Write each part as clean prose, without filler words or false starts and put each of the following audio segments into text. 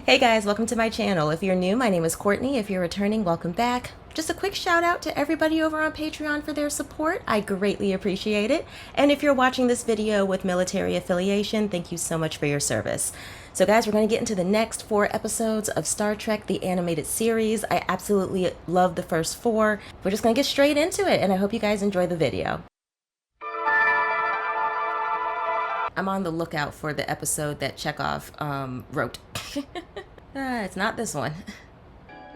Hey guys, welcome to my channel. If you're new, my name is Courtney. If you're returning, welcome back. Just a quick shout out to everybody over on Patreon for their support. I greatly appreciate it. And if you're watching this video with military affiliation, thank you so much for your service. So guys, we're going to get into the next 4 episodes of Star Trek, the animated series. I absolutely love the first 4. We're just going to get straight into it, and I hope you guys enjoy the video. I'm on the lookout for the episode that Chekhov wrote. It's not this one.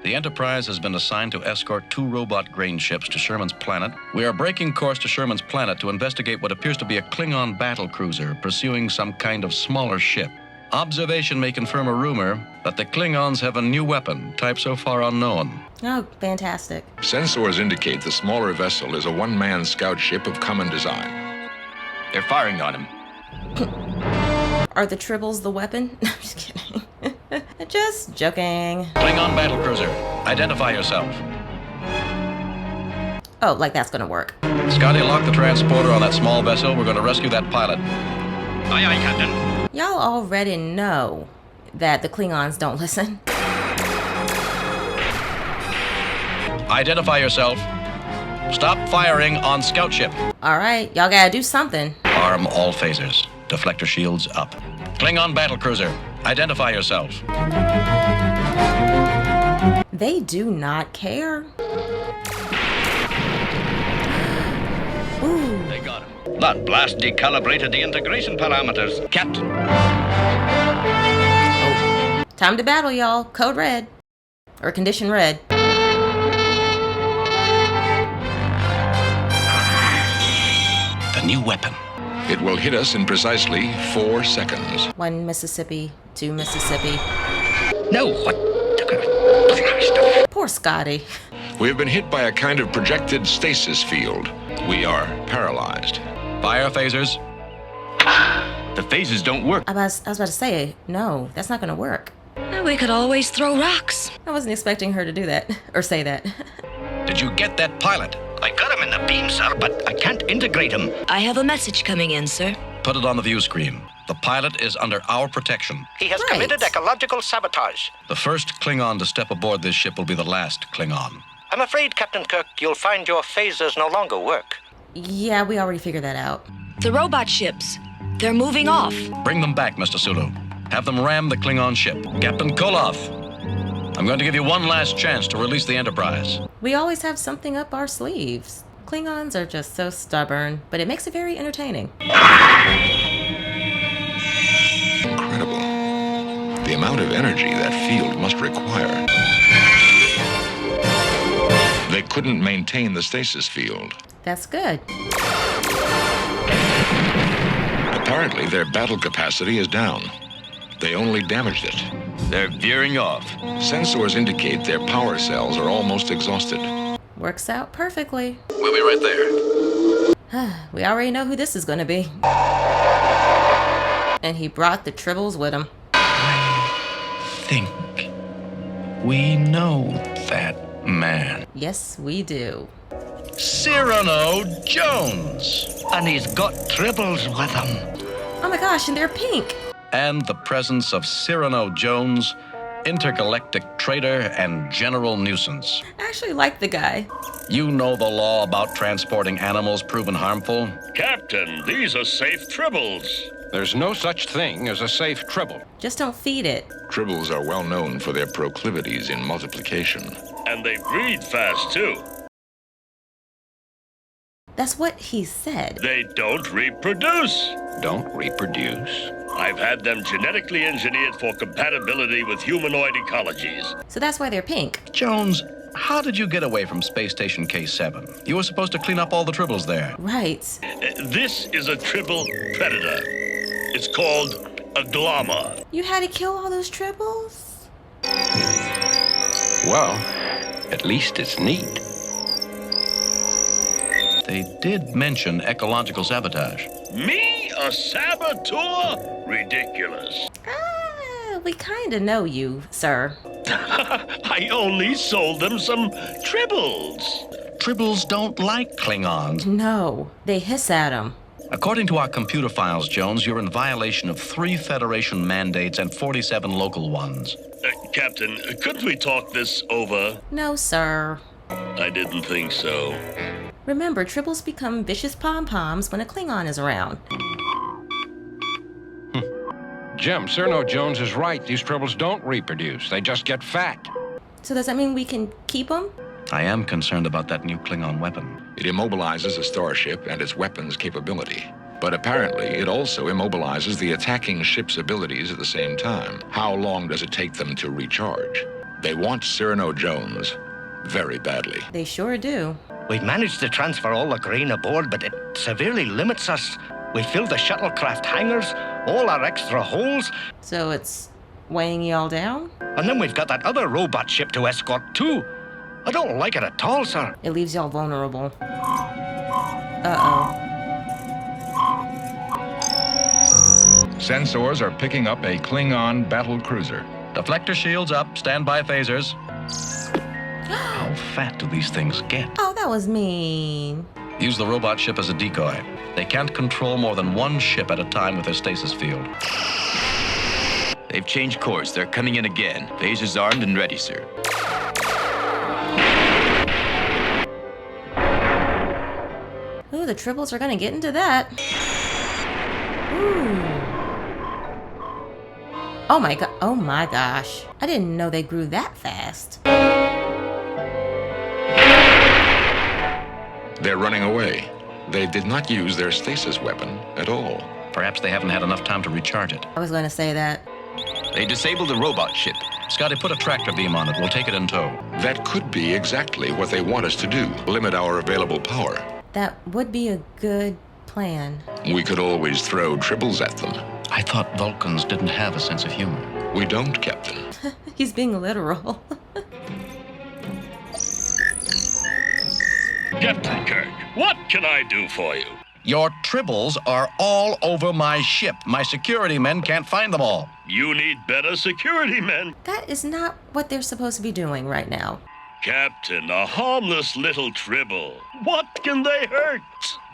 The Enterprise has been assigned to escort 2 robot grain ships to Sherman's planet. We are breaking course to Sherman's planet to investigate what appears to be a Klingon battle cruiser pursuing some kind of smaller ship. Observation may confirm a rumor that the Klingons have a new weapon, type so far unknown. Oh, fantastic. Sensors indicate the smaller vessel is a one-man scout ship of common design. They're firing on him. Are the Tribbles the weapon? No, I'm just kidding. Just joking. Klingon battle cruiser, identify yourself. Oh, like that's gonna work. Scotty, lock the transporter on that small vessel. We're going to rescue that pilot. Aye, aye, Captain. Y'all already know that the Klingons don't listen. Identify yourself. Stop firing on scout ship. All right, y'all gotta do something. Arm all phasers. Deflector shields up. Klingon battle cruiser, identify yourself. They do not care. Ooh. They got him. That blast decalibrated the integration parameters, Captain. Oh. Time to battle, y'all. Code red. Or condition red. The new weapon. It will hit us in precisely 4 seconds. 1 Mississippi, 2 Mississippi. No, what? Poor Scotty. We have been hit by a kind of projected stasis field. We are paralyzed. Fire phasers. The phases don't work. I was about to say, no, that's not gonna work. We could always throw rocks. I wasn't expecting her to do that, or say that. Did you get that pilot? I got him in the beam, sir, but I can't integrate him. I have a message coming in, sir. Put it on the view screen. The pilot is under our protection. He has Right. committed ecological sabotage. The first Klingon to step aboard this ship will be the last Klingon. I'm afraid, Captain Kirk, you'll find your phasers no longer work. Yeah, we already figured that out. The robot ships. They're moving off. Bring them back, Mr. Sulu. Have them ram the Klingon ship. Captain Koloth, I'm going to give you one last chance to release the Enterprise. We always have something up our sleeves. Klingons are just so stubborn, but it makes it very entertaining. Incredible. The amount of energy that field must require. They couldn't maintain the stasis field. That's good. Apparently, their battle capacity is down. They only damaged it. They're veering off. Sensors indicate their power cells are almost exhausted. Works out perfectly. We'll be right there. We already know who this is going to be. And he brought the Tribbles with him. Think we know that man. Yes, we do. Cyrano Jones. And he's got Tribbles with him. Oh my gosh, and they're pink. And the presence of Cyrano Jones, intergalactic traitor and general nuisance. I actually like the guy. You know the law about transporting animals proven harmful? Captain, these are safe Tribbles. There's no such thing as a safe Tribble. Just don't feed it. Tribbles are well known for their proclivities in multiplication. And they breed fast, too. That's what he said. They don't reproduce. Don't reproduce. I've had them genetically engineered for compatibility with humanoid ecologies. So that's why they're pink. Jones, how did you get away from Space Station K7? You were supposed to clean up all the Tribbles there. Right. This is a Tribble predator. It's called a glomma. You had to kill all those Tribbles? Well, at least it's neat. They did mention ecological sabotage. Me, a saboteur? Ridiculous. We kind of know you, sir. I only sold them some Tribbles. Tribbles don't like Klingons. No, they hiss at him. According to our computer files, Jones, you're in violation of 3 Federation mandates and 47 local ones. Captain, couldn't we talk this over? No, sir. I didn't think so. Remember, Tribbles become vicious pom-poms when a Klingon is around. Jim, Cyrano Jones is right. These Tribbles don't reproduce. They just get fat. So does that mean we can keep them? I am concerned about that new Klingon weapon. It immobilizes a starship and its weapons capability. But apparently, it also immobilizes the attacking ship's abilities at the same time. How long does it take them to recharge? They want Cyrano Jones very badly. They sure do. We've managed to transfer all the grain aboard, but it severely limits us. We filled the shuttlecraft hangars, all our extra holes, So it's weighing y'all down? and then we've got that other robot ship to escort too. I don't like it at all, sir. It leaves y'all vulnerable. Uh-oh. Sensors are picking up a Klingon battle cruiser. Deflector shields up, standby phasers. How fat do these things get? Oh, that was mean. Use the robot ship as a decoy. They can't control more than one ship at a time with their stasis field. They've changed course. They're coming in again. Phasers armed and ready, sir. Ooh, the Tribbles are gonna get into that. Ooh. Oh my gosh. I didn't know they grew that fast. They're running away. They did not use their stasis weapon at all. Perhaps they haven't had enough time to recharge it. I was gonna say that. They disabled the robot ship. Scotty, put a tractor beam on it. We'll take it in tow. That could be exactly what they want us to do, limit our available power. That would be a good plan. We could always throw Tribbles at them. I thought Vulcans didn't have a sense of humor. We don't, Captain. He's being literal. Captain Kirk, what can I do for you? Your Tribbles are all over my ship. My security men can't find them all. You need better security men. That is not what they're supposed to be doing right now. Captain, a harmless little Tribble. What can they hurt?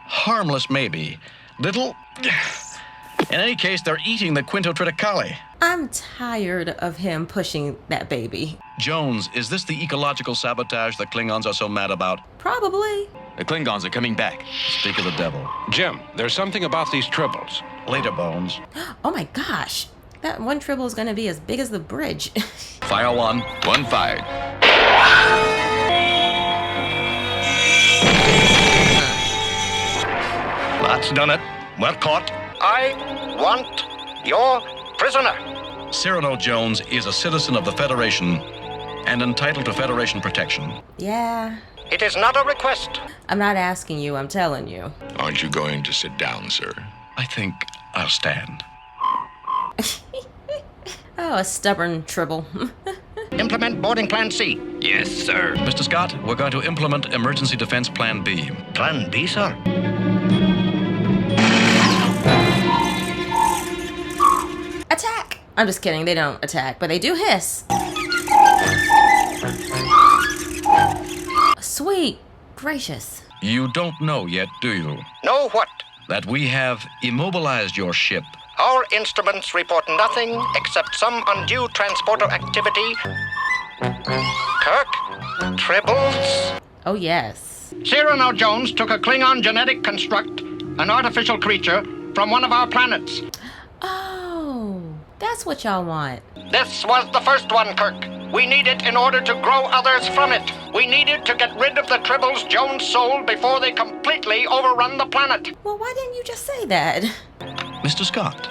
Harmless, maybe. Little... In any case, they're eating the Quinto Triticale. I'm tired of him pushing that baby. Jones, is this the ecological sabotage the Klingons are so mad about? Probably. The Klingons are coming back. Speak of the devil. Jim, there's something about these Tribbles. Later, Bones. Oh my gosh. That one Tribble is gonna be as big as the bridge. Fire one. One fired. That's done it. We're caught. I want your prisoner. Cyrano Jones is a citizen of the Federation and entitled to Federation protection. Yeah. It is not a request. I'm not asking you, I'm telling you. Aren't you going to sit down, sir? I think I'll stand. Oh, a stubborn Tribble. Implement boarding plan C. Yes, sir. Mr. Scott, we're going to implement Emergency Defense Plan B. Plan B, sir. Attack! I'm just kidding, they don't attack, but they do hiss. Sweet gracious. You don't know yet, do you? Know what? That we have immobilized your ship. Our instruments report nothing except some undue transporter activity. Kirk? Tribbles? Oh yes. Cyrano Jones took a Klingon genetic construct, an artificial creature, from one of our planets. Oh, that's what y'all want. This was the first one, Kirk. We need it in order to grow others from it. We needed to get rid of the Tribbles Jones sold before they completely overrun the planet. Well, why didn't you just say that? Mr. Scott,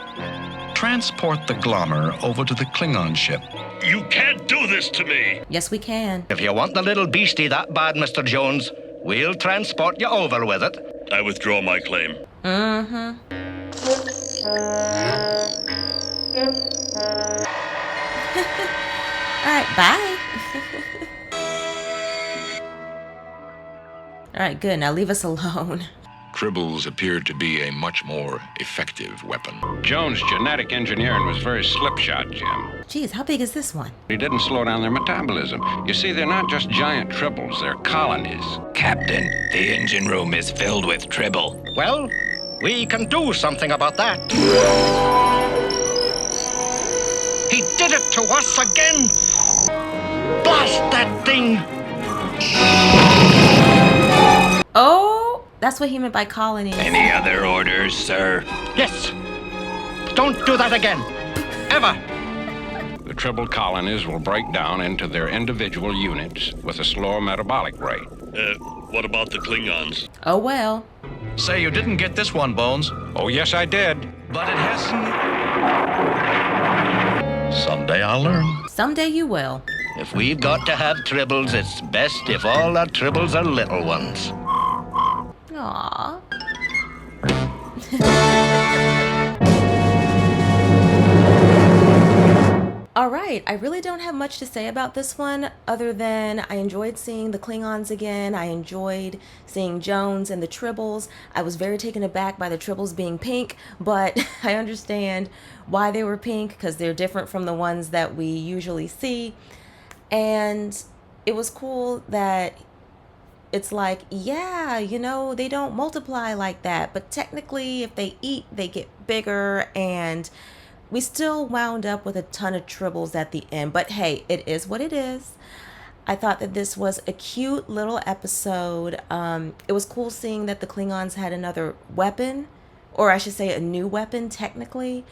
transport the Glommer over to the Klingon ship. You can't do this to me. Yes, we can. If you want the little beastie that bad, Mr. Jones, we'll transport you over with it. I withdraw my claim. Mm-hmm. All right, bye. All right, good. Now leave us alone. Tribbles appeared to be a much more effective weapon. Jones' genetic engineering was very slipshod, Jim. Geez, how big is this one? He didn't slow down their metabolism. You see, they're not just giant Tribbles, they're colonies. Captain, the engine room is filled with Tribble. Well, we can do something about that. He did it to us again! Blast that thing! Oh, that's what he meant by colonies. Any other orders, sir? Yes! Don't do that again! Ever! The Tribble colonies will break down into their individual units with a slower metabolic rate. What about the Klingons? Oh, well. Say you didn't get this one, Bones. Oh, yes, I did. But it hasn't. Someday I'll learn. Someday you will. If we've got to have Tribbles, it's best if all our Tribbles are little ones. Aww. Alright, I really don't have much to say about this one other than I enjoyed seeing the Klingons again. I enjoyed seeing Jones and the Tribbles. I was very taken aback by the Tribbles being pink, but I understand why they were pink because they're different from the ones that we usually see. And it was cool that it's like, yeah, you know, they don't multiply like that, but technically if they eat, they get bigger, and we still wound up with a ton of Tribbles at the end, but hey, it is what it is. I thought that this was a cute little episode. It was cool seeing that the Klingons had another weapon, or I should say a new weapon technically,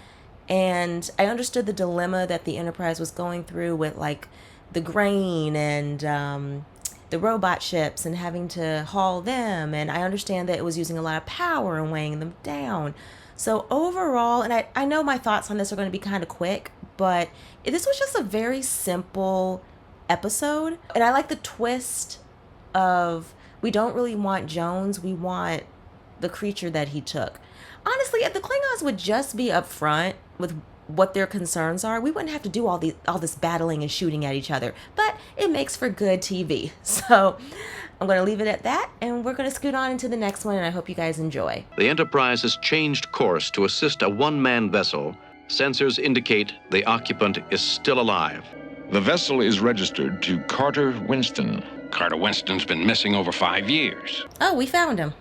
and I understood the dilemma that the Enterprise was going through with like the grain and the robot ships and having to haul them, and I understand that it was using a lot of power and weighing them down. So overall, and I know my thoughts on this are going to be kind of quick, but this was just a very simple episode. And I like the twist of we don't really want Jones, we want the creature that he took. Honestly, if the Klingons would just be upfront with what their concerns are, we wouldn't have to do all this battling and shooting at each other. But it makes for good TV. So I'm going to leave it at that, and we're going to scoot on into the next one, and I hope you guys enjoy. The Enterprise has changed course to assist a one-man vessel. Sensors indicate the occupant is still alive. The vessel is registered to Carter Winston. Carter Winston's been missing over 5 years. Oh, we found him.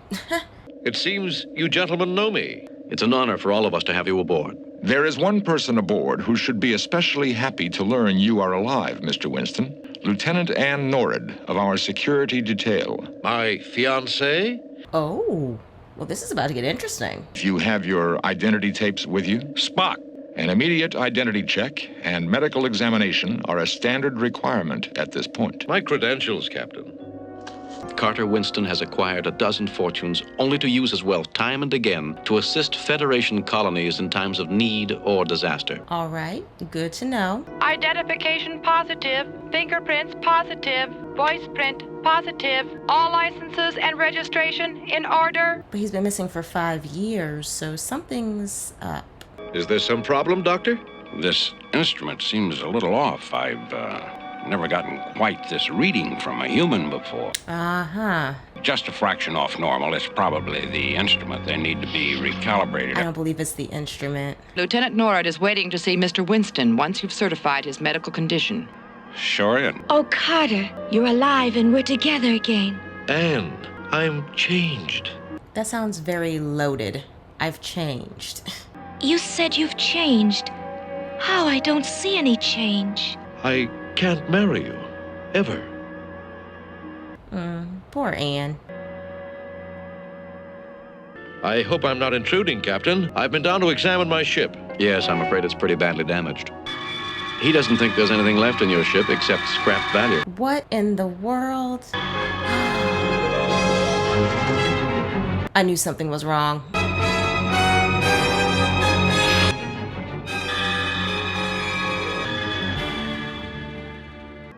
It seems you gentlemen know me. It's an honor for all of us to have you aboard. There is one person aboard who should be especially happy to learn you are alive, Mr. Winston. Lieutenant Ann Norrid of our security detail. My fiancée? Oh, well, this is about to get interesting. If you have your identity tapes with you, Spock. an immediate identity check and medical examination are a standard requirement at this point. My credentials, Captain. Carter Winston has acquired a dozen fortunes only to use his wealth time and again to assist Federation colonies in times of need or disaster. All right, good to know. Identification positive, fingerprints positive, voice print positive, all licenses and registration in order. But he's been missing for 5 years, so something's up. Is there some problem, Doctor? This instrument seems a little off. I've never gotten quite this reading from a human before. Uh-huh. Just a fraction off normal. It's probably the instrument. They need to be recalibrated. I don't believe it's the instrument. Lieutenant Norrid is waiting to see Mr. Winston once you've certified his medical condition. Sure, and Oh, Carter, you're alive and we're together again. And I'm changed. That sounds very loaded. I've changed. You said you've changed. How? I don't see any change. I can't marry you. Ever. Poor Anne. I hope I'm not intruding, Captain. I've been down to examine my ship. Yes, I'm afraid it's pretty badly damaged. He doesn't think there's anything left in your ship except scrap value. What in the world? I knew something was wrong.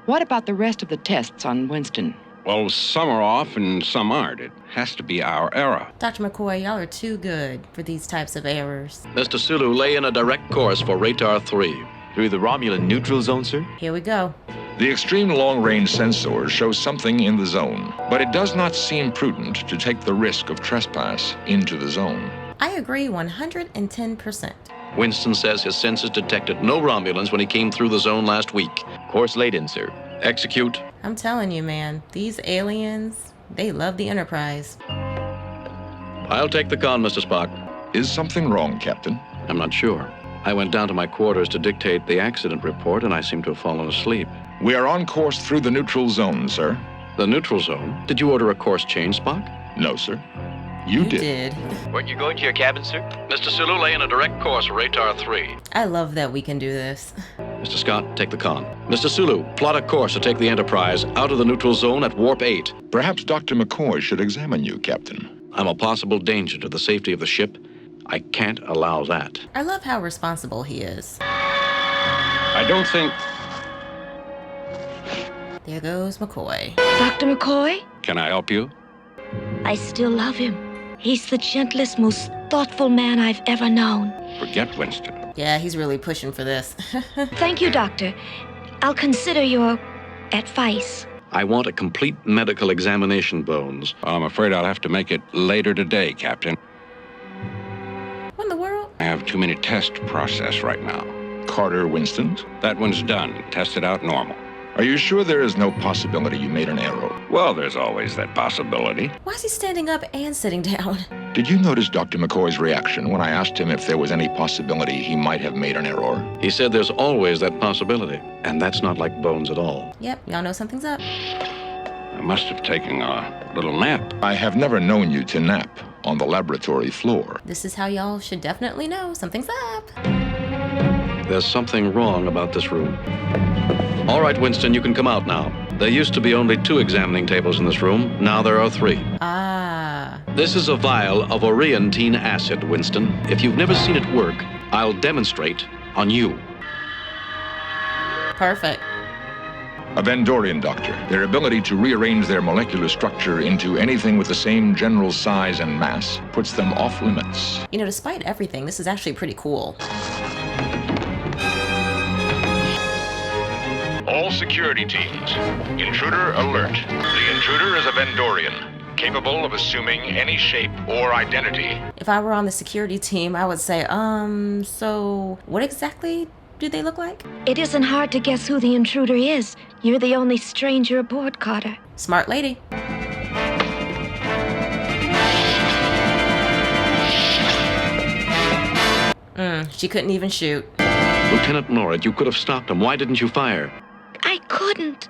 What about the rest of the tests on Winston? well, some are off and some aren't. It has to be our era. Dr. McCoy, y'all are too good for these types of errors. Mr. Sulu, lay in a direct course for Ratar 3. Through the Romulan neutral zone, sir? Here we go. The extreme long-range sensors show something in the zone, but it does not seem prudent to take the risk of trespass into the zone. I agree 110%. Winston says his sensors detected no Romulans when he came through the zone last week. Course laid in, sir. Execute. I'm telling you, man, these aliens, they love the Enterprise. I'll take the con, Mr. Spock. Is something wrong, Captain? I'm not sure. I went down to my quarters to dictate the accident report, and I seem to have fallen asleep. We are on course through the neutral zone, sir. The neutral zone? Did you order a course change, Spock? No, sir. You did. Weren't you going to your cabin, sir? Mr. Sulu, lay in a direct course for Ratar 3. I love that we can do this. Mr. Scott, take the con. Mr. Sulu, plot a course to take the Enterprise out of the neutral zone at warp 8. Perhaps Dr. McCoy should examine you, Captain. I'm a possible danger to the safety of the ship. I can't allow that. I love how responsible he is. I don't think... There goes McCoy. Dr. McCoy? Can I help you? I still love him. He's the gentlest, most thoughtful man I've ever known. Forget Winston. Yeah, he's really pushing for this. Thank you, Doctor. I'll consider your advice. I want a complete medical examination, Bones. I'm afraid I'll have to make it later today, Captain. What in the world? I have too many tests to process right now. Carter Winston's? That one's done. Tested out normal. Are you sure there is no possibility you made an error? Well, there's always that possibility. Why is he standing up and sitting down? Did you notice Dr. McCoy's reaction when I asked him if there was any possibility he might have made an error? He said there's always that possibility, and that's not like Bones at all. Yep, y'all know something's up. I must have taken a little nap. I have never known you to nap on the laboratory floor. This is how y'all should definitely know something's up. There's something wrong about this room. All right, Winston, you can come out now. There used to be only 2 examining tables in this room. Now there are 3. Ah. This is a vial of orientine acid, Winston. If you've never seen it work, I'll demonstrate on you. Perfect. A Vendorian doctor. Their ability to rearrange their molecular structure into anything with the same general size and mass puts them off limits. You know, despite everything, this is actually pretty cool. All security teams. Intruder alert. The intruder is a Vendorian, capable of assuming any shape or identity. If I were on the security team, I would say, so what exactly do they look like? It isn't hard to guess who the intruder is. You're the only stranger aboard, Carter. Smart lady. She couldn't even shoot. Lieutenant Norrid, you could have stopped him. Why didn't you fire? I couldn't.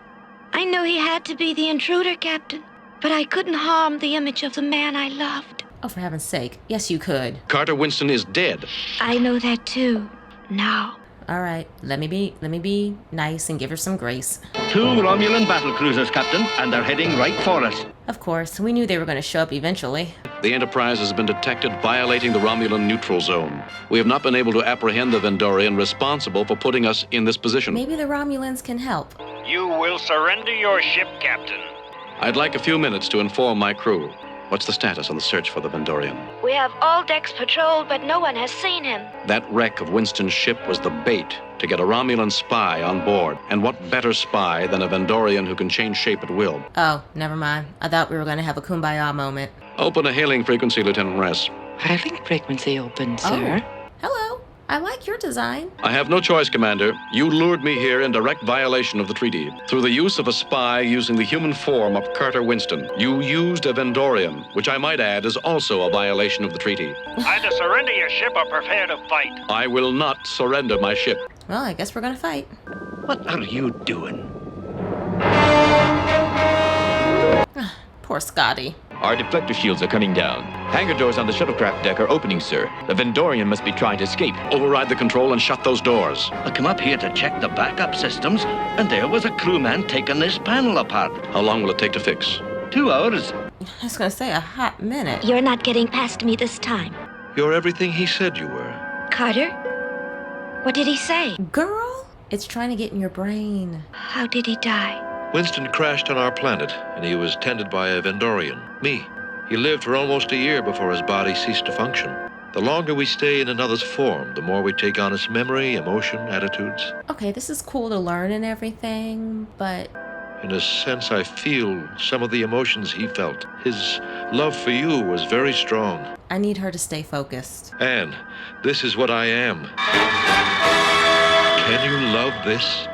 I knew he had to be the intruder, Captain. But I couldn't harm the image of the man I loved. Oh, for heaven's sake. Yes, you could. Carter Winston is dead. I know that too. Now. All right, let me be nice and give her some grace. 2 Romulan battlecruisers, Captain, and they're heading right for us. Of course, we knew they were going to show up eventually. The Enterprise has been detected violating the Romulan neutral zone. We have not been able to apprehend the Vendorian responsible for putting us in this position. Maybe the Romulans can help. You will surrender your ship, Captain. I'd like a few minutes to inform my crew. What's the status on the search for the Vendorian? We have all decks patrolled, but no one has seen him. That wreck of Winston's ship was the bait to get a Romulan spy on board. And what better spy than a Vendorian who can change shape at will? Oh, never mind. I thought we were going to have a kumbaya moment. Open a hailing frequency, Lieutenant Ress. Hailing frequency open, sir. Oh. Hello. I like your design. I have no choice, Commander. You lured me here in direct violation of the treaty. Through the use of a spy using the human form of Carter Winston. You used a Vendorian, which I might add is also a violation of the treaty. Either surrender your ship or prepare to fight. I will not surrender my ship. Well, I guess we're going to fight. What are you doing? Poor Scotty. Our deflector shields are coming down. Hangar doors on the shuttlecraft deck are opening, sir. The Vendorian must be trying to escape. Override the control and shut those doors. I come up here to check the backup systems, and there was a crewman taking this panel apart. How long will it take to fix? 2 hours. I was going to say a hot minute. You're not getting past me this time. You're everything he said you were. Carter? What did he say? Girl, it's trying to get in your brain. How did he die? Winston crashed on our planet, and he was tended by a Vendorian, me. He lived for almost a year before his body ceased to function. The longer we stay in another's form, the more we take on its memory, emotion, attitudes. Okay, this is cool to learn and everything, but... In a sense, I feel some of the emotions he felt. His love for you was very strong. I need her to stay focused. Anne, this is what I am. Can you love this?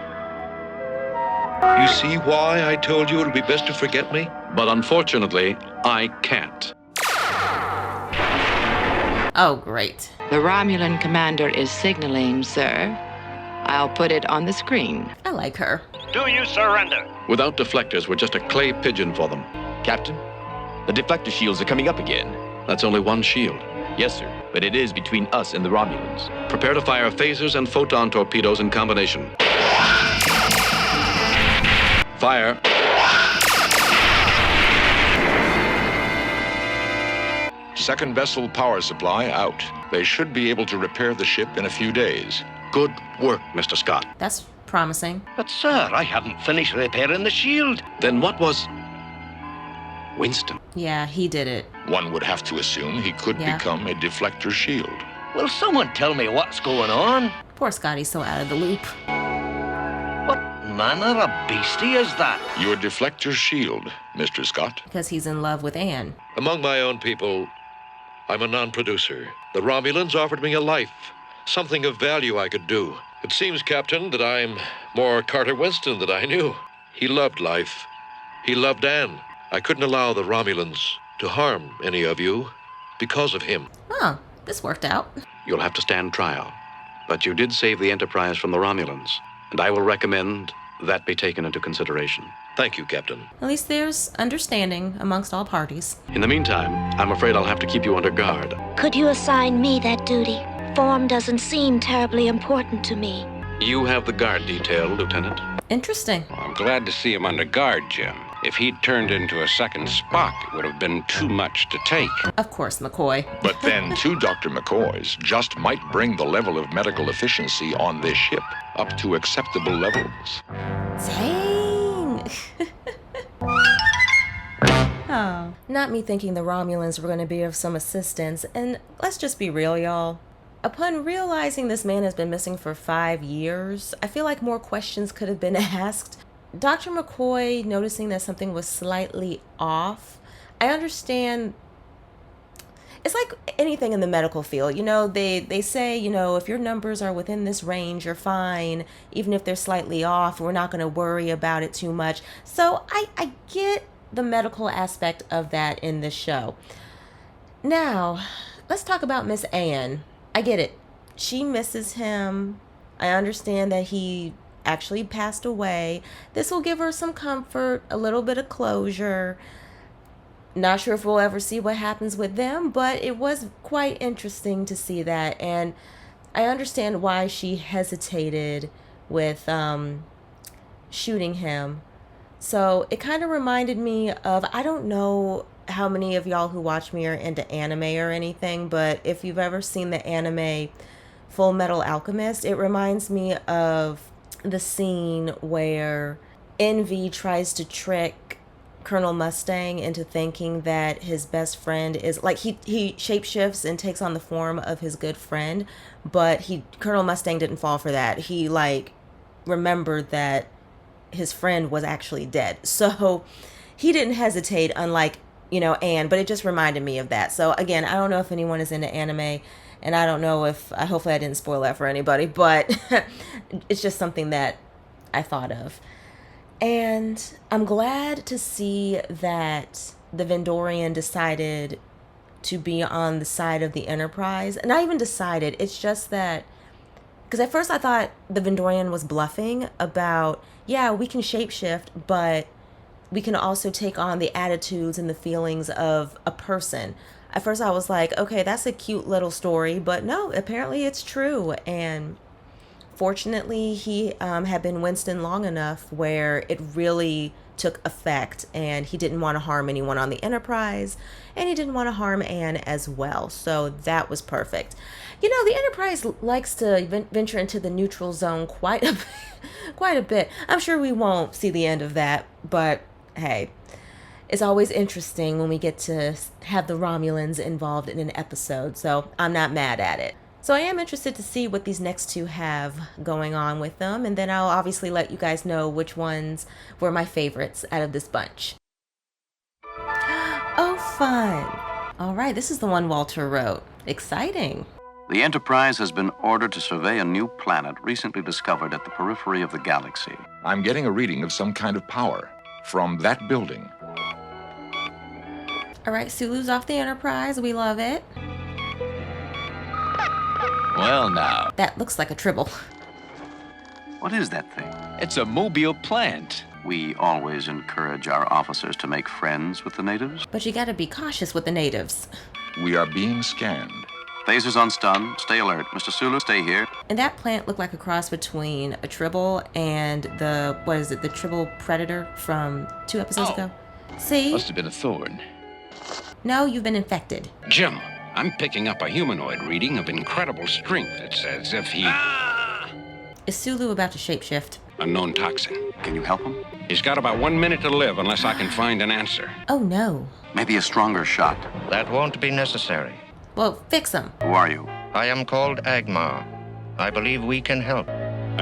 You see why I told you it would be best to forget me? But unfortunately, I can't. Oh, great. The Romulan commander is signaling, sir. I'll put it on the screen. I like her. Do you surrender? Without deflectors, we're just a clay pigeon for them. Captain, the deflector shields are coming up again. That's only one shield. Yes, sir, but it is between us and the Romulans. Prepare to fire phasers and photon torpedoes in combination. Fire. Second vessel power supply out. They should be able to repair the ship in a few days. Good work, Mr. Scott. That's promising. But, sir, I haven't finished repairing the shield. Then what was... Winston? Yeah, he did it. One would have to assume he could become a deflector shield. Will someone tell me what's going on? Poor Scotty's so out of the loop. What manner of beastie is that? Your deflector shield, Mr. Scott. Because he's in love with Anne. Among my own people, I'm a non-producer. The Romulans offered me a life, something of value I could do. It seems, Captain, that I'm more Carter Winston than I knew. He loved life. He loved Anne. I couldn't allow the Romulans to harm any of you because of him. Oh, this worked out. You'll have to stand trial. But you did save the Enterprise from the Romulans, and I will recommend that be taken into consideration. Thank you, Captain. At least there's understanding amongst all parties. In the meantime, I'm afraid I'll have to keep you under guard. Could you assign me that duty? Form doesn't seem terribly important to me. You have the guard detail, Lieutenant. Interesting. Well, I'm glad to see him under guard, Jim. If he'd turned into a second Spock, it would have been too much to take. Of course, McCoy. But then 2 Dr. McCoys just might bring the level of medical efficiency on this ship up to acceptable levels. Dang! Oh. Not me thinking the Romulans were going to be of some assistance, and let's just be real, y'all. Upon realizing this man has been missing for 5 years, I feel like more questions could have been asked. Dr. McCoy noticing that something was slightly off, I understand. It's like anything in the medical field, you know, they say, you know, if your numbers are within this range, you're fine. Even if they're slightly off, we're not going to worry about it too much. So I get the medical aspect of that in this show. Now, let's talk about Miss Anne. I get it. She misses him. I understand that he actually passed away. This will give her some comfort, a little bit of closure. Not sure if we'll ever see what happens with them, but it was quite interesting to see that. And I understand why she hesitated with shooting him. So it kind of reminded me of, I don't know how many of y'all who watch me are into anime or anything, but if you've ever seen the anime Full Metal Alchemist, it reminds me of the scene where Envy tries to trick Colonel Mustang into thinking that his best friend is like, he shapeshifts and takes on the form of his good friend, but Colonel Mustang didn't fall for that. He like remembered that his friend was actually dead, so he didn't hesitate, unlike, you know, Anne. But it just reminded me of that. So again, I don't know if anyone is into anime, and I don't know if, hopefully I didn't spoil that for anybody, but it's just something that I thought of. And I'm glad to see that the Vendorian decided to be on the side of the Enterprise. Not even decided, it's just that, because at first I thought the Vendorian was bluffing about, yeah, we can shapeshift, but we can also take on the attitudes and the feelings of a person. At first I was like, okay, that's a cute little story, but no, apparently it's true. And fortunately, he had been Winston long enough where it really took effect, and he didn't want to harm anyone on the Enterprise, and he didn't want to harm Anne as well. So that was perfect. You know, the Enterprise likes to venture into the neutral zone quite a bit. I'm sure we won't see the end of that, but hey, it's always interesting when we get to have the Romulans involved in an episode, so I'm not mad at it. So I am interested to see what these next two have going on with them, and then I'll obviously let you guys know which ones were my favorites out of this bunch. Oh, fun. All right, this is the one Walter wrote. Exciting. The Enterprise has been ordered to survey a new planet recently discovered at the periphery of the galaxy. I'm getting a reading of some kind of power from that building. All right, Sulu's off the Enterprise. We love it. Well, now. That looks like a Tribble. What is that thing? It's a mobile plant. We always encourage our officers to make friends with the natives. But you gotta be cautious with the natives. We are being scanned. Phasers on stun. Stay alert. Mr. Sulu, stay here. And that plant looked like a cross between a Tribble and the, what is it, the Tribble Predator from 2 episodes ago. See? Must have been a thorn. No, you've been infected. Jim, I'm picking up a humanoid reading of incredible strength. It's as if he... Is Sulu about to shapeshift? Unknown toxin. Can you help him? He's got about 1 minute to live unless I can find an answer. Oh, no. Maybe a stronger shot. That won't be necessary. Well, fix him. Who are you? I am called Agmar. I believe we can help.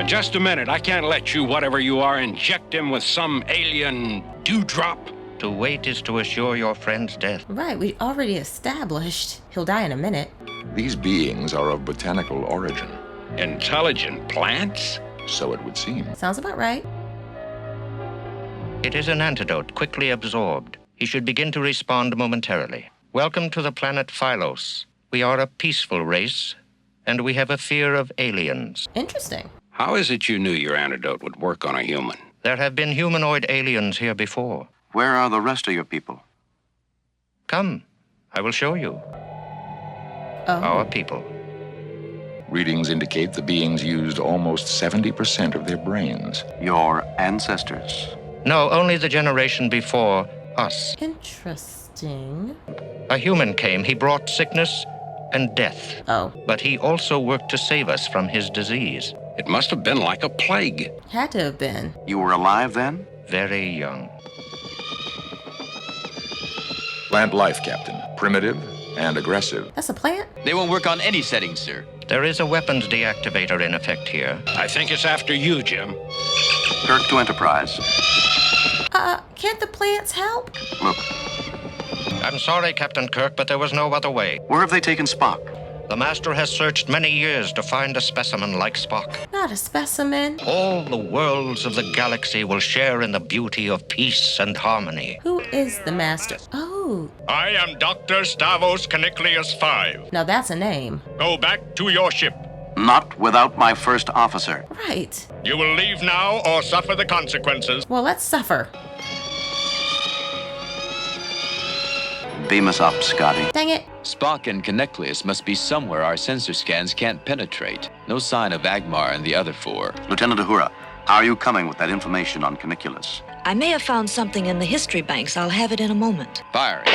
Just a minute. I can't let you, whatever you are, inject him with some alien dewdrop. To wait is to assure your friend's death. Right, we already established he'll die in a minute. These beings are of botanical origin. Intelligent plants? So it would seem. Sounds about right. It is an antidote quickly absorbed. He should begin to respond momentarily. Welcome to the planet Phylos. We are a peaceful race, and we have a fear of aliens. Interesting. How is it you knew your antidote would work on a human? There have been humanoid aliens here before. Where are the rest of your people? Come, I will show you. Our people. Readings indicate the beings used almost 70% of their brains. Your ancestors? No, only the generation before us. Interesting. A human came. He brought sickness and death. Oh. But he also worked to save us from his disease. It must have been like a plague. Had to have been. You were alive then? Very young. Plant life, Captain. Primitive and aggressive. That's a plant? They won't work on any settings, sir. There is a weapons deactivator in effect here. I think it's after you, Jim. Kirk to Enterprise. Can't the plants help? Look. I'm sorry, Captain Kirk, but there was no other way. Where have they taken Spock? The Master has searched many years to find a specimen like Spock. Not a specimen. All the worlds of the galaxy will share in the beauty of peace and harmony. Who is the Master? Oh. I am Dr. Stavros Caniclius V. Now that's a name. Go back to your ship. Not without my first officer. Right. You will leave now or suffer the consequences. Well, let's suffer. Beam us up, Scotty. Dang it. Spock and Caniclius must be somewhere our sensor scans can't penetrate. No sign of Agmar and the other 4. Lieutenant Uhura, how are you coming with that information on Caniculus? I may have found something in the history banks. I'll have it in a moment. Firing.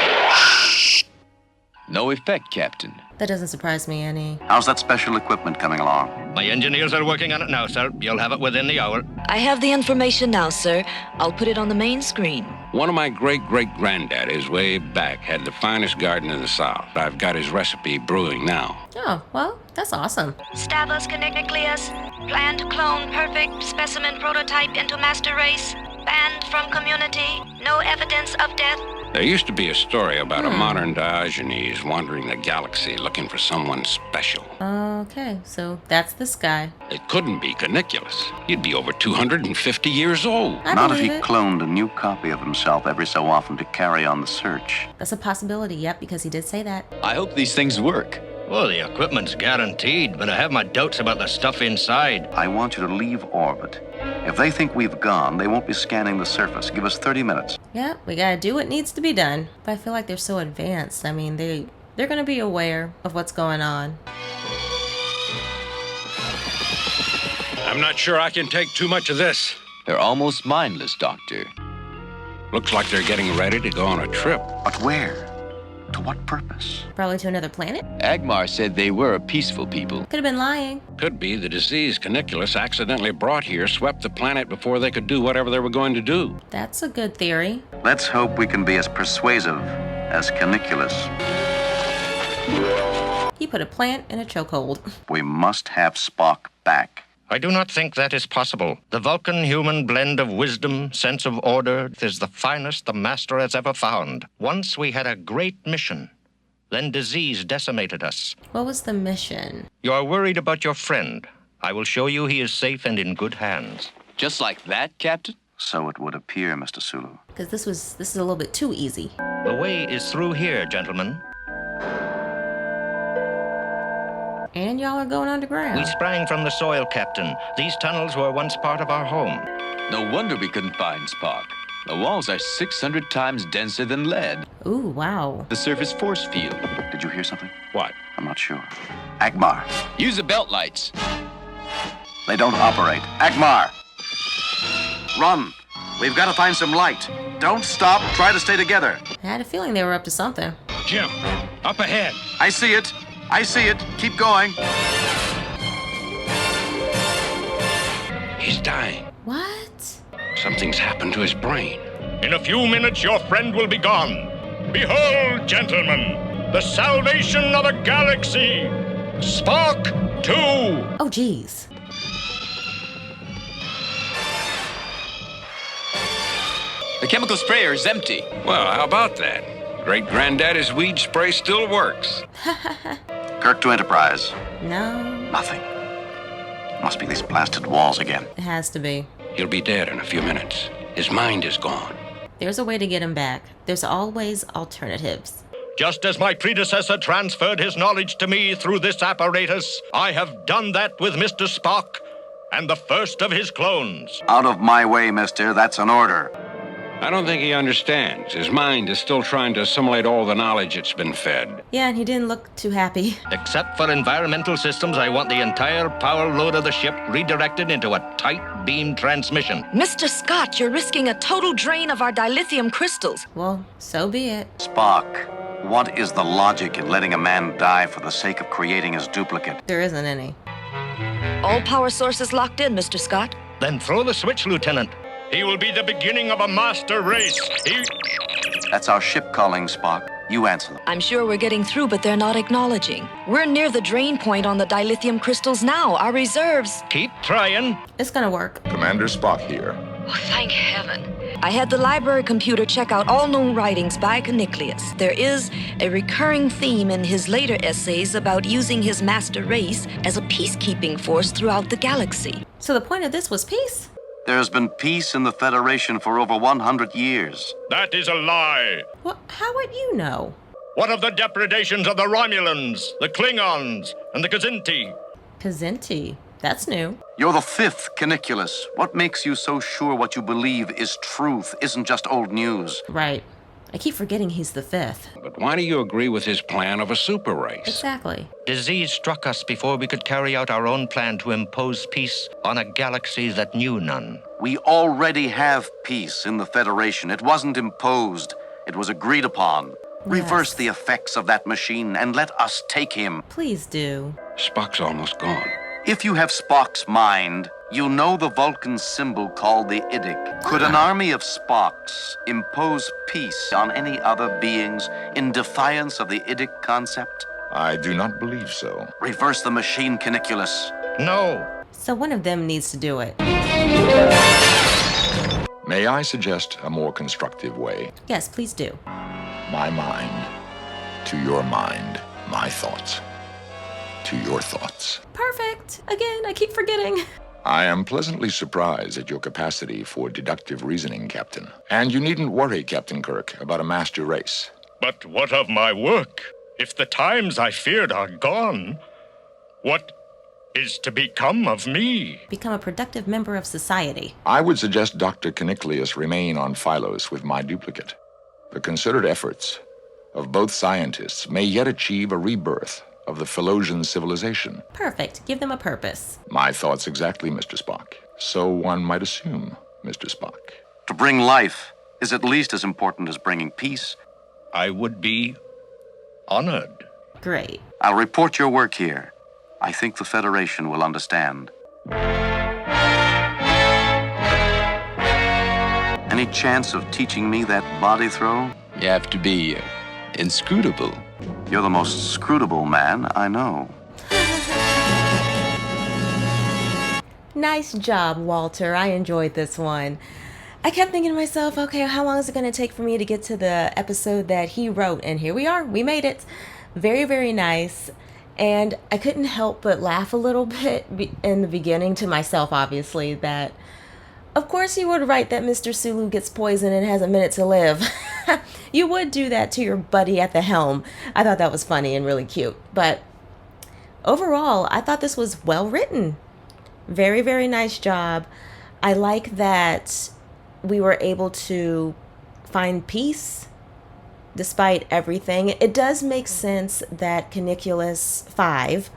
No effect, Captain. That doesn't surprise me any. How's that special equipment coming along? My engineers are working on it now, sir. You'll have it within the hour. I have the information now, sir. I'll put it on the main screen. One of my great-great-granddaddies way back had the finest garden in the South. I've got his recipe brewing now. Oh, well, that's awesome. Stavros Caniclius, plant clone perfect specimen prototype into master race, banned from community, no evidence of death. There used to be a story about a modern Diogenes wandering the galaxy looking for someone special. Okay, so that's this guy. It couldn't be Caniculus. He'd be over 250 years old. Not if he cloned a new copy of himself every so often to carry on the search. That's a possibility, yep, because he did say that. I hope these things work. Well, the equipment's guaranteed, but I have my doubts about the stuff inside. I want you to leave orbit. If they think we've gone, they won't be scanning the surface. Give us 30 minutes. Yeah, we gotta do what needs to be done. But I feel like they're so advanced. I mean, they're gonna be aware of what's going on. I'm not sure I can take too much of this. They're almost mindless, Doctor. Looks like they're getting ready to go on a trip. But where? To what purpose? Probably to another planet? Agmar said they were a peaceful people. Could have been lying. Could be the disease Caniculus accidentally brought here swept the planet before they could do whatever they were going to do. That's a good theory. Let's hope we can be as persuasive as Caniculus. He put a plant in a chokehold. We must have Spock back. I do not think that is possible. The Vulcan-human blend of wisdom, sense of order, is the finest the Master has ever found. Once we had a great mission. Then disease decimated us. What was the mission? You are worried about your friend. I will show you he is safe and in good hands. Just like that, Captain? So it would appear, Mr. Sulu. Because this is a little bit too easy. The way is through here, gentlemen. And y'all are going underground. We sprang from the soil, Captain. These tunnels were once part of our home. No wonder we couldn't find Spock. The walls are 600 times denser than lead. Ooh, wow. The surface force field. Did you hear something? What? I'm not sure. Agmar. Use the belt lights. They don't operate. Agmar! Run! We've got to find some light. Don't stop. Try to stay together. I had a feeling they were up to something. Jim, up ahead. I see it. I see it. Keep going. He's dying. What? Something's happened to his brain. In a few minutes, your friend will be gone. Behold, gentlemen, the salvation of a galaxy. Spock 2. Oh, geez. The chemical sprayer is empty. Well, how about that? Great Granddaddy's weed spray still works. Kirk to Enterprise. No. Nothing. Must be these blasted walls again. It has to be. He'll be dead in a few minutes. His mind is gone. There's a way to get him back. There's always alternatives. Just as my predecessor transferred his knowledge to me through this apparatus, I have done that with Mr. Spock and the first of his clones. Out of my way, mister. That's an order. I don't think he understands. His mind is still trying to assimilate all the knowledge it's been fed. Yeah, and he didn't look too happy. Except for environmental systems, I want the entire power load of the ship redirected into a tight beam transmission. Mr. Scott, you're risking a total drain of our dilithium crystals. Well, so be it. Spock, what is the logic in letting a man die for the sake of creating his duplicate? There isn't any. All power sources locked in, Mr. Scott. Then throw the switch, Lieutenant. He will be the beginning of a master race. That's our ship calling, Spock. You answer them. I'm sure we're getting through, but they're not acknowledging. We're near the drain point on the dilithium crystals now. Our reserves. Keep trying. It's gonna work. Commander Spock here. Oh, thank heaven. I had the library computer check out all known writings by Caniclius. There is a recurring theme in his later essays about using his master race as a peacekeeping force throughout the galaxy. So the point of this was peace? There's been peace in the Federation for over 100 years. That is a lie. Well, how would you know? What of the depredations of the Romulans, the Klingons, and the Kazinti? Kazinti? That's new. You're the fifth Caniculus. What makes you so sure what you believe is truth, isn't just old news? Right. I keep forgetting he's the fifth. But why do you agree with his plan of a super race? Exactly. Disease struck us before we could carry out our own plan to impose peace on a galaxy that knew none. We already have peace in the Federation. It wasn't imposed. It was agreed upon. Yes. Reverse the effects of that machine and let us take him. Please do. Spock's almost gone. If you have Spock's mind, you know the Vulcan symbol called the Idic. Could an army of Spocks impose peace on any other beings in defiance of the Idic concept? I do not believe so. Reverse the machine, Caniculus. No. So one of them needs to do it. May I suggest a more constructive way? Yes, please do. My mind to your mind, my thoughts to your thoughts. Perfect. Again, I keep forgetting. I am pleasantly surprised at your capacity for deductive reasoning, Captain. And you needn't worry, Captain Kirk, about a master race. But what of my work? If the times I feared are gone, what is to become of me? Become a productive member of society. I would suggest Dr. Caniclius remain on Phylos with my duplicate. The concerted efforts of both scientists may yet achieve a rebirth of the Philosian civilization. Perfect. Give them a purpose. My thoughts exactly, Mr. Spock. So one might assume, Mr. Spock. To bring life is at least as important as bringing peace. I would be honored. Great. I'll report your work here. I think the Federation will understand. Any chance of teaching me that body throw? You have to be inscrutable. You're the most scrutable man I know. Nice job, Walter. I enjoyed this one. I kept thinking to myself, okay, how long is it going to take for me to get to the episode that he wrote? And here we are. We made it. Very, very nice. And I couldn't help but laugh a little bit in the beginning to myself, obviously, that of course you would write that Mr. Sulu gets poisoned and has a minute to live. You would do that to your buddy at the helm. I thought that was funny and really cute. But overall, I thought this was well written. Very, very nice job. I like that we were able to find peace despite everything. It does make sense that Caniculus 5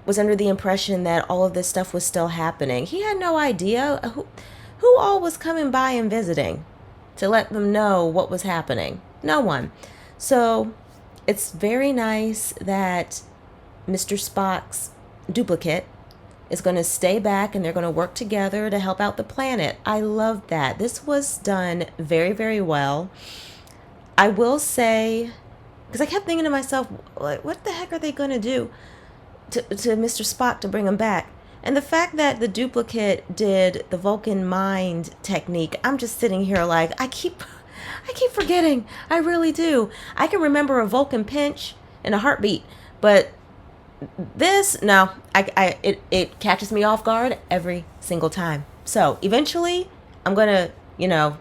was under the impression that all of this stuff was still happening. He had no idea who all was coming by and visiting to let them know what was happening. No one. So it's very nice that Mr. Spock's duplicate is going to stay back and they're going to work together to help out the planet. I love that. This was done very, very well. I will say, because I kept thinking to myself, like, what the heck are they going to do to Mr. Spock to bring him back? And the fact that the duplicate did the Vulcan mind technique, I'm just sitting here like, I keep forgetting. I really do. I can remember a Vulcan pinch in a heartbeat, but this, no, it catches me off guard every single time. So eventually I'm going to,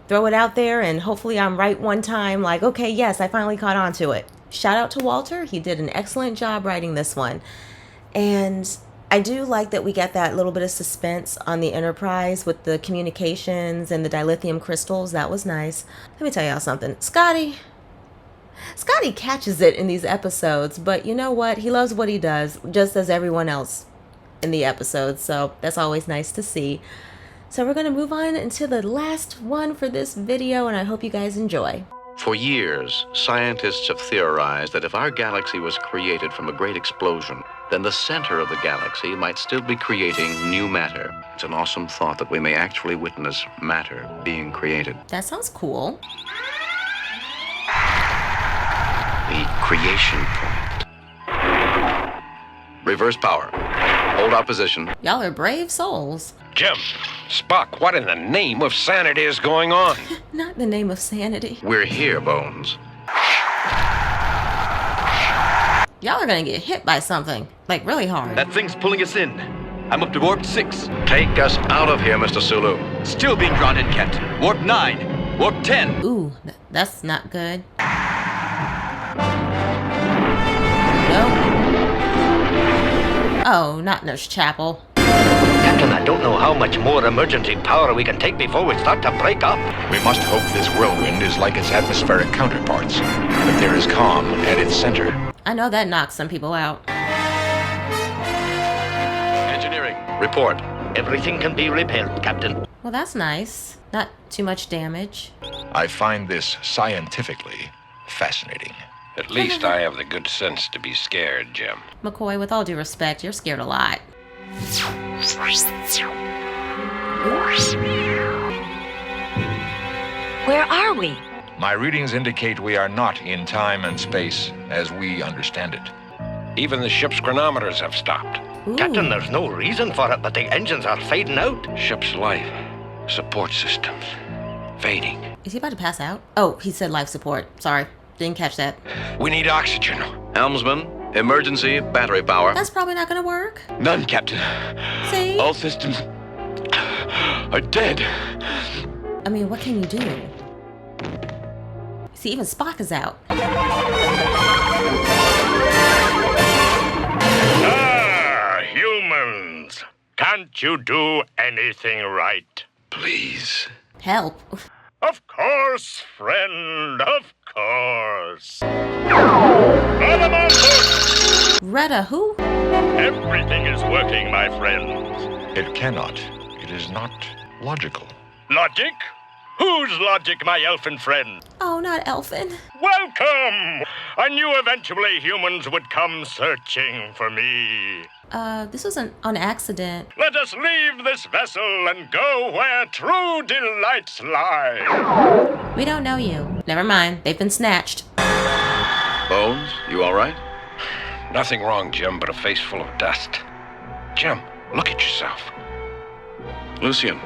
throw it out there and hopefully I'm right one time. Like, okay, yes, I finally caught on to it. Shout out to Walter. He did an excellent job writing this one. And I do like that we get that little bit of suspense on the Enterprise with the communications and the dilithium crystals. That was nice. Let me tell y'all something. Scotty catches it in these episodes, but you know what? He loves what he does, just as everyone else in the episodes. So that's always nice to see. So we're going to move on into the last one for this video, and I hope you guys enjoy. For years, scientists have theorized that if our galaxy was created from a great explosion, then the center of the galaxy might still be creating new matter. It's an awesome thought that we may actually witness matter being created. That sounds cool. The creation point. Reverse power. Hold our position. Y'all are brave souls. Jim, Spock, what in the name of sanity is going on? Not the name of sanity. We're here, Bones. Y'all are gonna get hit by something, like really hard. That thing's pulling us in. I'm up to warp 6. Take us out of here, Mr. Sulu. Still being drawn in, Captain. Warp 9. Warp 10. Ooh, that's not good. No. Oh, not Nurse Chapel. Captain, I don't know how much more emergency power we can take before we start to break up. We must hope this whirlwind is like its atmospheric counterparts, that there is calm at its center. I know that knocks some people out. Engineering. Report. Everything can be repaired, Captain. Well, that's nice. Not too much damage. I find this scientifically fascinating. At least I have the good sense to be scared, Jim. McCoy, with all due respect, you're scared a lot. Where are we? My readings indicate we are not in time and space as we understand it. Even the ship's chronometers have stopped. Ooh. Captain, there's no reason for it, but the engines are fading out. Ship's life, support systems, fading. Is he about to pass out? Oh, he said life support. Sorry, didn't catch that. We need oxygen. Helmsman, emergency battery power. That's probably not gonna work. None, Captain. See? All systems are dead. I mean, what can you do? See, even Spock is out. Ah, humans. Can't you do anything right? Please. Help. Of course, friend, of course. Retta who? Everything is working, my friends. It cannot. It is not logical. Logic? Whose logic, my elfin friend? Oh, not elfin. Welcome! I knew eventually humans would come searching for me. This was on accident. Let us leave this vessel and go where true delights lie. We don't know you. Never mind, they've been snatched. Bones, you all right? Nothing wrong, Jim, but a face full of dust. Jim, look at yourself. Lucian,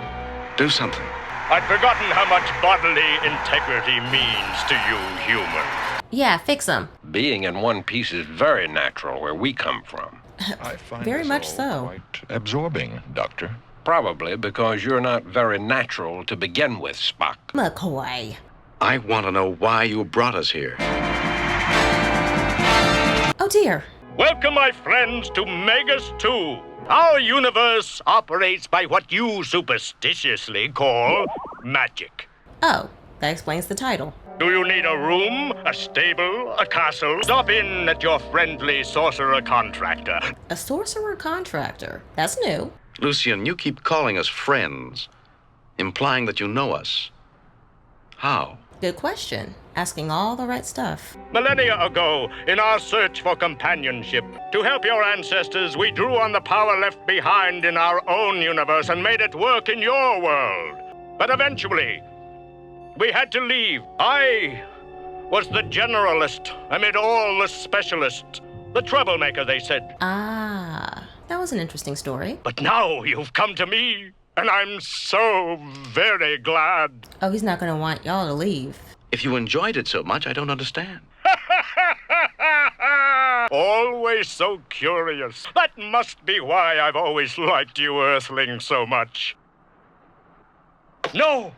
do something. I'd forgotten how much bodily integrity means to you humans. Yeah, fix them. Being in one piece is very natural where we come from. I find Very this much all so. quite absorbing, Doctor. Probably because you're not very natural to begin with, Spock. McCoy. I want to know why you brought us here. Oh dear. Welcome, my friends, to Megas-Tu. Our universe operates by what you superstitiously call magic. Oh, that explains the title. Do you need a room, a stable, a castle? Stop in at your friendly sorcerer contractor. A sorcerer contractor? That's new. Lucian, you keep calling us friends, implying that you know us. How? Good question. Asking all the right stuff. Millennia ago, in our search for companionship, to help your ancestors, we drew on the power left behind in our own universe and made it work in your world. But eventually, we had to leave. I was the generalist amid all the specialists. The troublemaker, they said. Ah, that was an interesting story. But now you've come to me, and I'm so very glad. Oh, he's not gonna want y'all to leave. If you enjoyed it so much, I don't understand. Always so curious. That must be why I've always liked you Earthlings so much. No!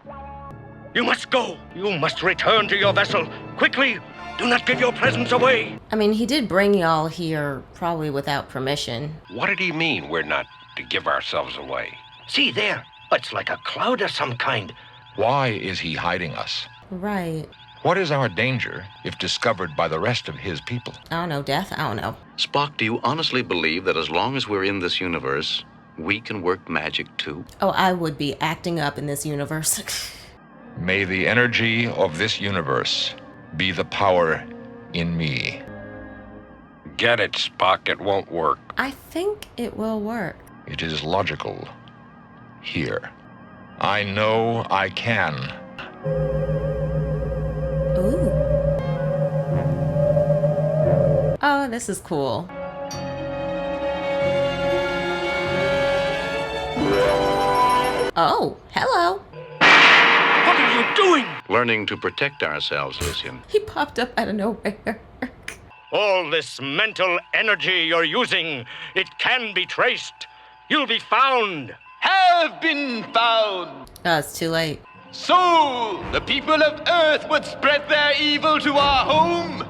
You must go. You must return to your vessel. Quickly! Do not give your presence away. I mean, he did bring y'all here probably without permission. What did he mean we're not to give ourselves away? See there. It's like a cloud of some kind. Why is he hiding us? Right. What is our danger if discovered by the rest of his people? I don't know, Death. I don't know. Spock, do you honestly believe that as long as we're in this universe, we can work magic too? Oh, I would be acting up in this universe. May the energy of this universe be the power in me. Get it, Spock. It won't work. I think it will work. It is logical. Here. I know I can. Ooh. Oh, this is cool. Oh, hello. What are you doing? Learning to protect ourselves, Lucian. He popped up out of nowhere. All this mental energy you're using, it can be traced. You'll be found. Have been found. Oh, it's too late. So, the people of Earth would spread their evil to our home.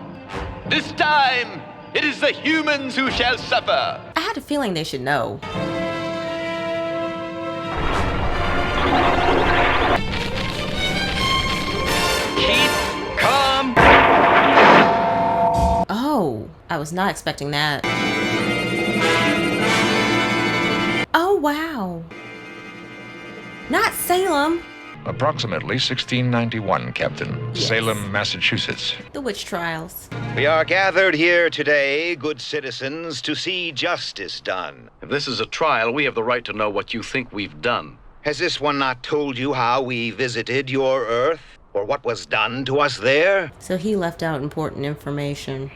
This time, it is the humans who shall suffer. I had a feeling they should know. Keep calm. Oh, I was not expecting that. Oh, wow. Not Salem. Approximately 1691, Captain. Yes. Salem, Massachusetts. The witch trials. We are gathered here today, good citizens, to see justice done. If this is a trial, we have the right to know what you think we've done. Has this one not told you how we visited your Earth? Or what was done to us there? So he left out important information.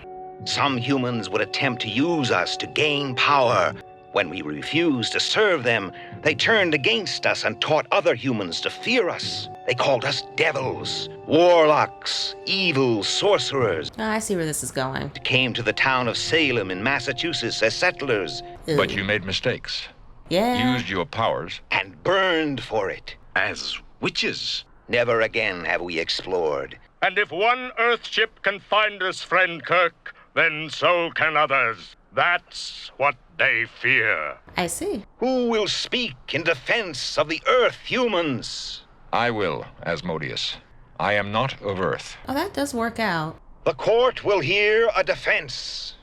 Some humans would attempt to use us to gain power. When we refused to serve them, they turned against us and taught other humans to fear us. They called us devils, warlocks, evil sorcerers. Oh, I see where this is going. Came to the town of Salem in Massachusetts as settlers. Ew. But you made mistakes. Yeah. Used your powers. And burned for it. As witches. Never again have we explored. And if one Earthship can find us, friend Kirk, then so can others. That's what they fear. I see. Who will speak in defense of the Earth humans? I will, Asmodeus. I am not of Earth. Oh, that does work out. The court will hear a defense.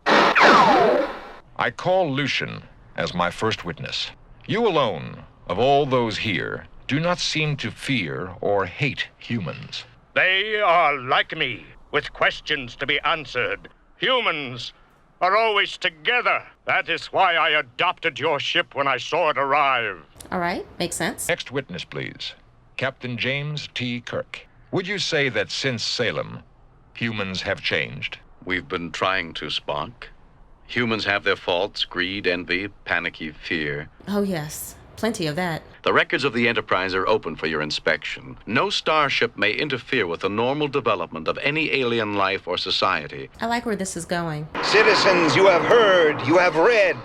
I call Lucian as my first witness. You alone, of all those here, do not seem to fear or hate humans. They are like me, with questions to be answered. Humans are always together. That is why I adopted your ship when I saw it arrive. All right, makes sense. Next witness, please. Captain James T. Kirk. Would you say that since Salem, humans have changed? We've been trying to, Spock. Humans have their faults, greed, envy, panicky fear. Oh, yes. Plenty of that. The records of the Enterprise are open for your inspection. No starship may interfere with the normal development of any alien life or society. I like where this is going. Citizens, you have heard, you have read.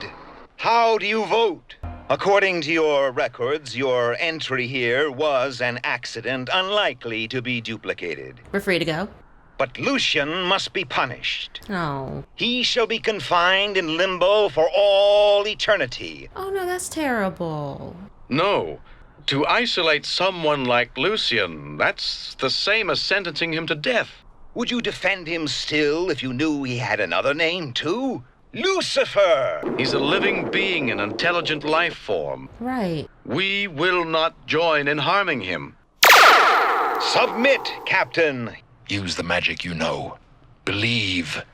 How do you vote? According to your records, your entry here was an accident unlikely to be duplicated. We're free to go. But Lucian must be punished. Oh. He shall be confined in limbo for all eternity. Oh no, that's terrible. No. To isolate someone like Lucian, that's the same as sentencing him to death. Would you defend him still if you knew he had another name, too? Lucifer! He's a living being, an intelligent life form. Right. We will not join in harming him. Submit, Captain. Use the magic you know. Believe.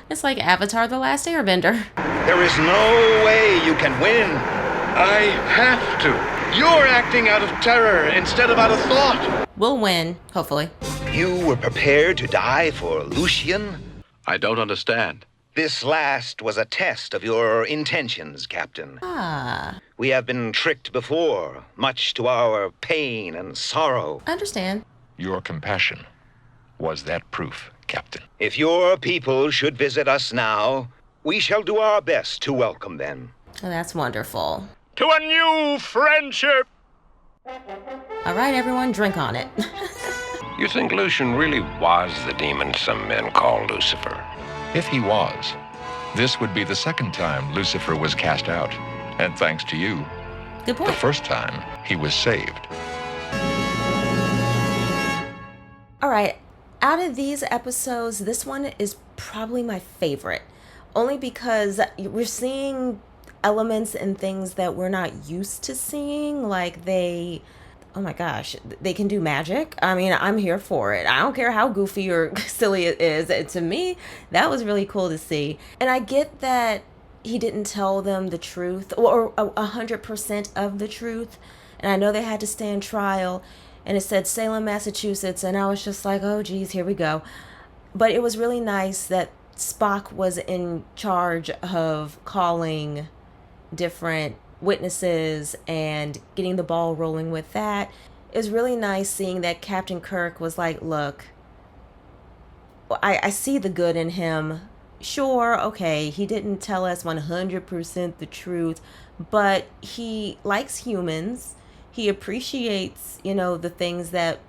It's like Avatar: The Last Airbender. There is no way you can win. I have to. You're acting out of terror instead of out of thought. We'll win, hopefully. You were prepared to die for Lucian? I don't understand. This last was a test of your intentions, Captain. Ah. We have been tricked before, much to our pain and sorrow. Understand. Your compassion was that proof, Captain. If your people should visit us now, we shall do our best to welcome them. Oh, that's wonderful. To a new friendship! All right, everyone, drink on it. You think Lucian really was the demon some men call Lucifer? If he was, this would be the second time Lucifer was cast out. And thanks to you, Good point. the first time he was saved. All right, out of these episodes, this one is probably my favorite. Only because we're seeing elements and things that we're not used to seeing. Like oh my gosh, they can do magic. I mean, I'm here for it. I don't care how goofy or silly it is. To me, that was really cool to see. And I get that he didn't tell them the truth, or 100% of the truth. And I know they had to stand trial, and it said Salem, Massachusetts, and I was just like, oh geez, here we go. But it was really nice that Spock was in charge of calling different witnesses and getting the ball rolling with that. It was really nice seeing that Captain Kirk was like, look, I see the good in him. Sure, okay, he didn't tell us 100% the truth, but he likes humans. He appreciates, the things that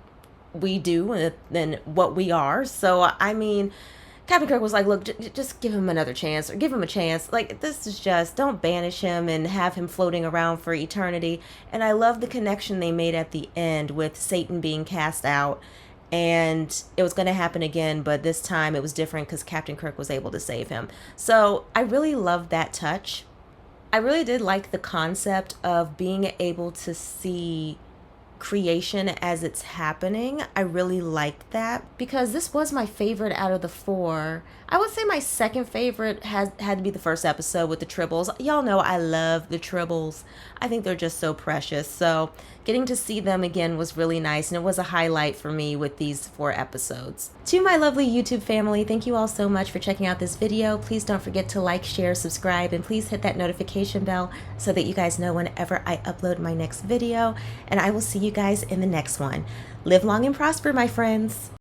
we do and what we are. So, I mean, Captain Kirk was like, look, just give him another chance, or give him a chance. Like, this is just, don't banish him and have him floating around for eternity. And I love the connection they made at the end with Satan being cast out. And it was going to happen again, but this time it was different because Captain Kirk was able to save him. So I really loved that touch. I really did like the concept of being able to see creation as it's happening. I really liked that because this was my favorite out of the 4. I would say my second favorite had to be the first episode with the Tribbles. Y'all know I love the Tribbles. I think they're just so precious. So getting to see them again was really nice, and it was a highlight for me with these 4 episodes. To my lovely YouTube family, thank you all so much for checking out this video. Please don't forget to like, share, subscribe, and please hit that notification bell so that you guys know whenever I upload my next video. And I will see you guys in the next one. Live long and prosper, my friends.